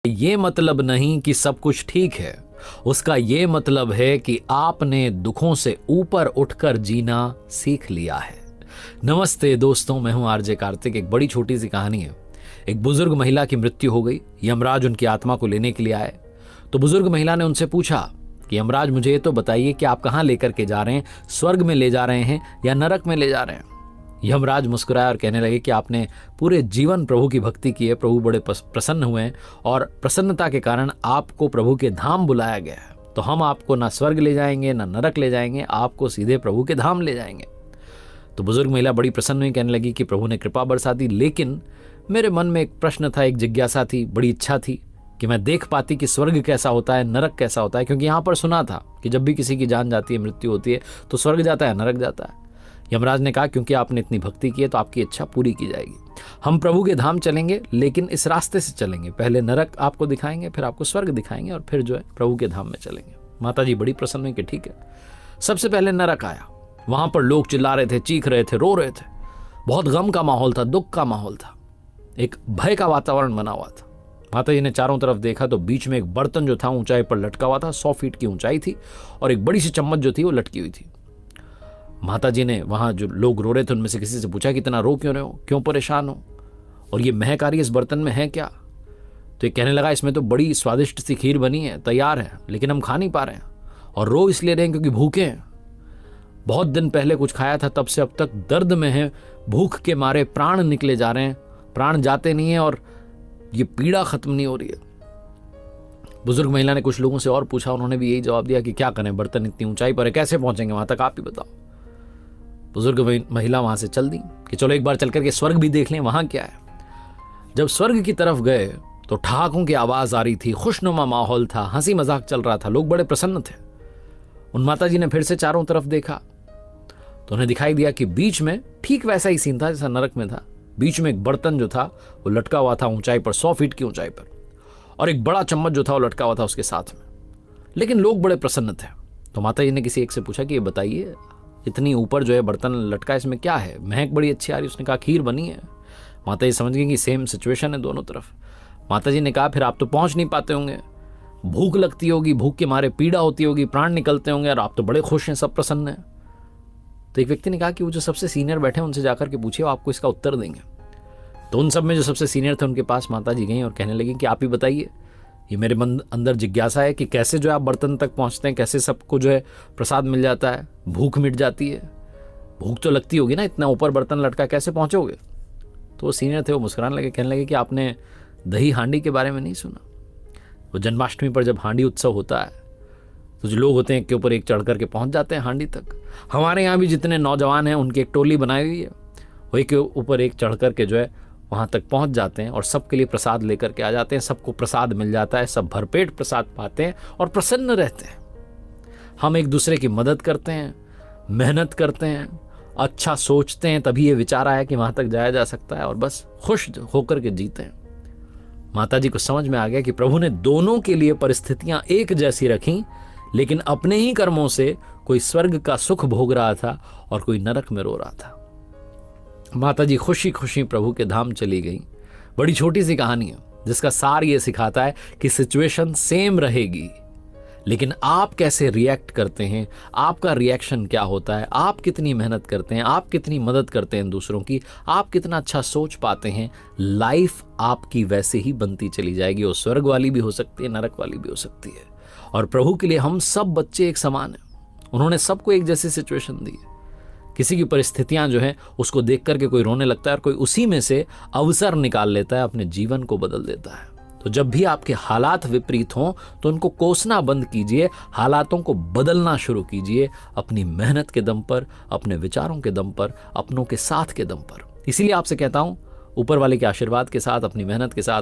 ये मतलब नहीं कि सब कुछ ठीक है, उसका ये मतलब है कि आपने दुखों से ऊपर उठकर जीना सीख लिया है। नमस्ते दोस्तों, मैं हूं आरजे कार्तिक। एक बड़ी छोटी सी कहानी है। एक बुजुर्ग महिला की मृत्यु हो गई। यमराज उनकी आत्मा को लेने के लिए आए तो बुजुर्ग महिला ने उनसे पूछा कि यमराज, मुझे ये तो बताइए कि आप कहाँ लेकर के जा रहे हैं, स्वर्ग में ले जा रहे हैं या नरक में ले जा रहे हैं। यमराज मुस्कुराए और कहने लगे कि आपने पूरे जीवन प्रभु की भक्ति की है, प्रभु बड़े प्रसन्न हुए हैं और प्रसन्नता के कारण आपको प्रभु के धाम बुलाया गया है, तो हम आपको ना स्वर्ग ले जाएंगे ना नरक ले जाएंगे, आपको सीधे प्रभु के धाम ले जाएंगे। तो बुजुर्ग महिला बड़ी प्रसन्न हुई, कहने लगी कि प्रभु ने कृपा बरसा दी, लेकिन मेरे मन में एक प्रश्न था, एक जिज्ञासा थी, बड़ी इच्छा थी कि मैं देख पाती कि स्वर्ग कैसा होता है, नरक कैसा होता है। क्योंकि यहाँ पर सुना था कि जब भी किसी की जान जाती है, मृत्यु होती है, तो स्वर्ग जाता है, नरक जाता है। यमराज ने कहा, क्योंकि आपने इतनी भक्ति की है तो आपकी इच्छा पूरी की जाएगी। हम प्रभु के धाम चलेंगे, लेकिन इस रास्ते से चलेंगे। पहले नरक आपको दिखाएंगे, फिर आपको स्वर्ग दिखाएंगे और फिर जो है प्रभु के धाम में चलेंगे। माता जी बड़ी प्रसन्न हुई कि ठीक है। सबसे पहले नरक आया। वहां पर लोग चिल्ला रहे थे, चीख रहे थे, रो रहे थे। बहुत गम का माहौल था, दुख का माहौल था, एक भय का वातावरण बना हुआ था। माता जी ने चारों तरफ देखा तो बीच में एक बर्तन जो था ऊंचाई पर लटका हुआ था, 100 फीट की ऊंचाई थी, और एक बड़ी सी चम्मच जो थी वो लटकी हुई थी। माता जी ने वहां जो लोग रो रहे थे उनमें से किसी से पूछा कि इतना रो क्यों रहे हो, क्यों परेशान हो, और ये महक आ रही है, इस बर्तन में है क्या? तो ये कहने लगा, इसमें तो बड़ी स्वादिष्ट सी खीर बनी है, तैयार है, लेकिन हम खा नहीं पा रहे हैं, और रो इसलिए रहे हैं क्योंकि भूखे हैं। बहुत दिन पहले कुछ खाया था, तब से अब तक दर्द में है, भूख के मारे प्राण निकले जा रहे हैं, प्राण जाते नहीं है और ये पीड़ा खत्म नहीं हो रही है। बुजुर्ग महिला ने कुछ लोगों से और पूछा, उन्होंने भी यही जवाब दिया कि क्या करें, बर्तन इतनी ऊंचाई पर है, कैसे पहुंचेंगे वहां तक, आप ही बताओ। बुजुर्ग महिला वहां से चल दी कि चलो एक बार चल करके स्वर्ग भी देख लें, वहां क्या है। जब स्वर्ग की तरफ गए तो ठहाकों की आवाज आ रही थी, खुशनुमा माहौल था, हंसी मजाक चल रहा था, लोग बड़े प्रसन्न थे। उन माता जी ने फिर से चारों तरफ देखा तो उन्हें दिखाई दिया कि बीच में ठीक वैसा ही सीन था जैसा नरक में था। बीच में एक बर्तन जो था वो लटका हुआ था ऊंचाई पर, 100 फीट की ऊंचाई पर, और एक बड़ा चम्मच जो था वो लटका हुआ था उसके साथ में। लेकिन लोग बड़े प्रसन्न थे। तो माता जी ने किसी एक से पूछा कि ये बताइए, इतनी ऊपर जो है बर्तन लटका, इसमें क्या है, महक बड़ी अच्छी आ रही है। उसने कहा खीर बनी है। माता जी समझ गई कि सेम सिचुएशन है दोनों तरफ। माता जी ने कहा, फिर आप तो पहुंच नहीं पाते होंगे, भूख लगती होगी, भूख के मारे पीड़ा होती होगी, प्राण निकलते होंगे, और आप तो बड़े खुश हैं, सब प्रसन्न हैं। तो एक व्यक्ति ने कहा कि वो जो सबसे सीनियर बैठे हैं उनसे जाकर के पूछिए, वो आपको इसका उत्तर देंगे। तो उन सब में जो सबसे सीनियर थे उनके पास माता जी गई और कहने लगी कि आप ही बताइए, ये मेरे मन अंदर जिज्ञासा है कि कैसे जो आप बर्तन तक पहुंचते हैं, कैसे सबको जो है प्रसाद मिल जाता है, भूख मिट जाती है, भूख तो लगती होगी ना, इतना ऊपर बर्तन लटका कैसे पहुंचोगे? तो वो सीनियर थे, वो मुस्कुराने लगे, कहने लगे कि आपने दही हांडी के बारे में नहीं सुना? वो जन्माष्टमी पर जब हांडी उत्सव होता है तो जो लोग होते हैं के ऊपर एक चढ़ करके पहुंच जाते हैं हांडी तक। हमारे यहाँ भी जितने नौजवान हैं उनकी एक टोली बनाई हुई है, वही के ऊपर एक चढ़ करके जो है वहाँ तक पहुँच जाते हैं और सबके लिए प्रसाद लेकर के आ जाते हैं। सबको प्रसाद मिल जाता है, सब भरपेट प्रसाद पाते हैं और प्रसन्न रहते हैं। हम एक दूसरे की मदद करते हैं, मेहनत करते हैं, अच्छा सोचते हैं, तभी ये विचार आया कि वहाँ तक जाया जा सकता है, और बस खुश होकर के जीते हैं। माता जी को समझ में आ गया कि प्रभु ने दोनों के लिए परिस्थितियां एक जैसी रखी, लेकिन अपने ही कर्मों से कोई स्वर्ग का सुख भोग रहा था और कोई नरक में रो रहा था। माता जी खुशी खुशी प्रभु के धाम चली गई। बड़ी छोटी सी कहानी है जिसका सार ये सिखाता है कि सिचुएशन सेम रहेगी, लेकिन आप कैसे रिएक्ट करते हैं, आपका रिएक्शन क्या होता है, आप कितनी मेहनत करते हैं, आप कितनी मदद करते हैं दूसरों की, आप कितना अच्छा सोच पाते हैं, लाइफ आपकी वैसे ही बनती चली जाएगी। वो स्वर्ग वाली भी हो सकती है, नरक वाली भी हो सकती है। और प्रभु के लिए हम सब बच्चे एक समान हैं। उन्होंने सबको एक जैसी सिचुएशन दी है। किसी की परिस्थितियां जो है उसको देख करके कोई रोने लगता है और कोई उसी में से अवसर निकाल लेता है, अपने जीवन को बदल देता है। तो जब भी आपके हालात विपरीत हों तो उनको कोसना बंद कीजिए, हालातों को बदलना शुरू कीजिए, अपनी मेहनत के दम पर, अपने विचारों के दम पर, अपनों के साथ के दम पर। इसीलिए आपसे कहता हूं, ऊपर वाले के आशीर्वाद के साथ, अपनी मेहनत के साथ,